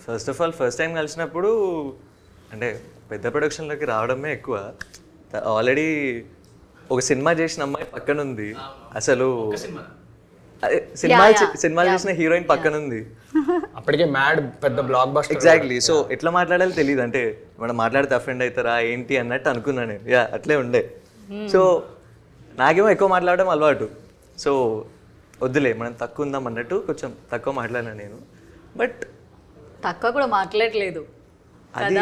First of all first time కలిసినప్పుడు అంటే పెద్ద ప్రొడక్షన్లోకి రావడమే ఎక్కువ. ఆల్రెడీ ఒక సినిమా చేసిన అమ్మాయి పక్కన ఉంది, అసలు అదే సినిమాలు చేసిన హీరోయిన్ పక్కన ఉంది. అప్పటికే మ్యాడ్ పెద్ద బ్లాక్ బస్టర్. ఎగ్జాక్ట్లీ. సో ఎట్లా మాట్లాడాలో తెలియదు, అంటే మనం మాట్లాడితే అఫెండ్ అవుతారా ఏంటి అన్నట్టు అనుకున్నా నేను. యా అట్లే ఉండే. సో నాకేమో ఎక్కువ మాట్లాడడం అలవాటు. సో వద్దులే మనం తక్కువ ఉందాం అన్నట్టు కొంచెం తక్కువ మాట్లాడినా నేను. బట్ తక్కువ కూడా మాట్లాడలేదు అది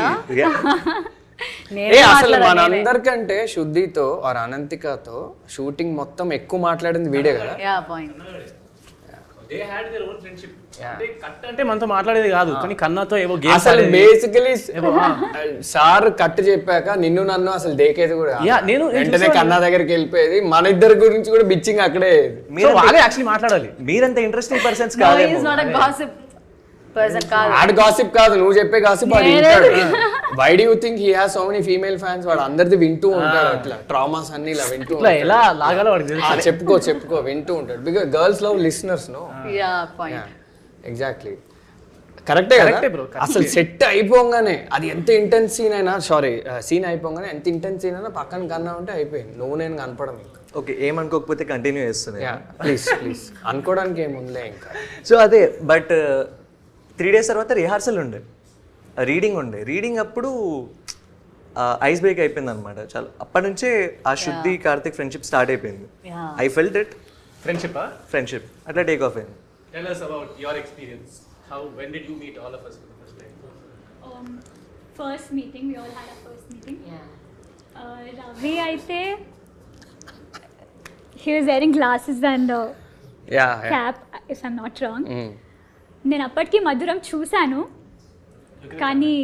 అసలు మనందరికంటే శుద్ధితో ఆర్ అనంతికతో షూటింగ్ మొత్తం ఎక్కువ మాట్లాడింది వీడే కదా. అంటే మనతో మాట్లాడేది కాదు, కానీ కన్నాతో ఏవో అసలు బేసికలీ సార్ కట్ చెప్పాక నిన్ను నన్ను అసలు దేకేది కూడా వెంటనే కన్నా దగ్గరికి వెళ్ళిపోయేది. మన ఇద్దరి గురించి కూడా బిచ్చింగ్ అక్కడే. వాళ్ళే యాక్చువల్లీ మాట్లాడాలి. మీరంత ఇంట్రెస్టింగ్ పర్సన్స్ కాదు. ఆడు గాసిప్ కాదు, నువ్వు చెప్పే గాసిప్ వాడు వింటాడు. Why do you think he has so many female fans? వాడు అందరిది వింటూ ఉంటాడు, అట్లా ట్రామాస్ అన్ని ఇలా వింటూ ఎలా లాగాలో వాడికి చెప్పుకో వింటూ ఉంటాడు. Because girls love listeners. Know exactly కరెక్టే కదా. అసలు సెట్ అయిపోగానే అది ఎంత ఇంటెన్స్ సీన్ అయినా, సీన్ అయిపోగానే ఎంత ఇంటెన్స్ సీన్ అయినా పక్కన కన్నా ఉంటే అయిపోయింది. నువ్వు నేను కనపడం ఇంకా. ఓకే, ఏమనుకోకపోతే కంటిన్యూ చేస్తున్నాయి. ప్లీజ్ అనుకోవడానికి ఏముందిలే ఇంకా. సో అదే, బట్ 3 days తర్వాత రిహార్సల్ ఉండే, రీడింగ్ ఉండే. రీడింగ్ అప్పుడు ఐస్ బ్రేక్ అయిపోయింది అనమాట. చాలా అప్పటి నుంచే ఆ శుద్ధి కార్తిక్ ఫ్రెండ్షిప్ స్టార్ట్ అయిపోయింది. I felt it. ఫ్రెండ్షిప్ అట్లా టేక్ ఆఫ్ అయింది. Tell us about your experience. When did you meet all of us for the first time? First meeting, we all had our first meeting. Ravi, aithe he was wearing glasses and cap, if I'm not wrong. నేను అప్పటికి మధురం చూశాను కానీ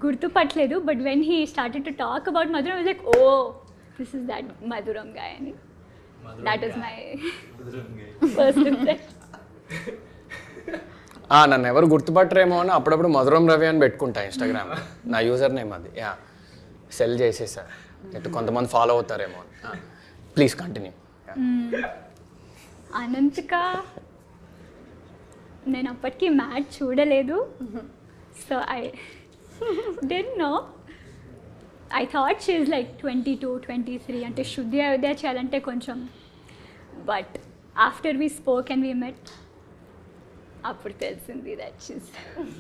గుర్తుపట్టలేదు. But when he started to talk about Madhuram, I was like, oh this is that Madhuram guy అని. That is my first impression. నన్ను ఎవరు గుర్తుపట్టరేమో అని అప్పుడప్పుడు మధురం రవి అని పెట్టుకుంటా ఇన్స్టాగ్రామ్. నా యూజర్ నేమ్ అది. సెల్ చేసేసా, కొంతమంది ఫాలో అవుతారేమో అని. Please continue. అనంతిక నేను అప్పటికి మ్యాచ్ చూడలేదు. So I didn't know. I thought she is like 22, 23 అంటే శుద్ధి అయోధ్య చేయాలంటే కొంచెం. But after we spoke and we met, అప్పుడు తెలిసింది దట్ షీ ఈజ్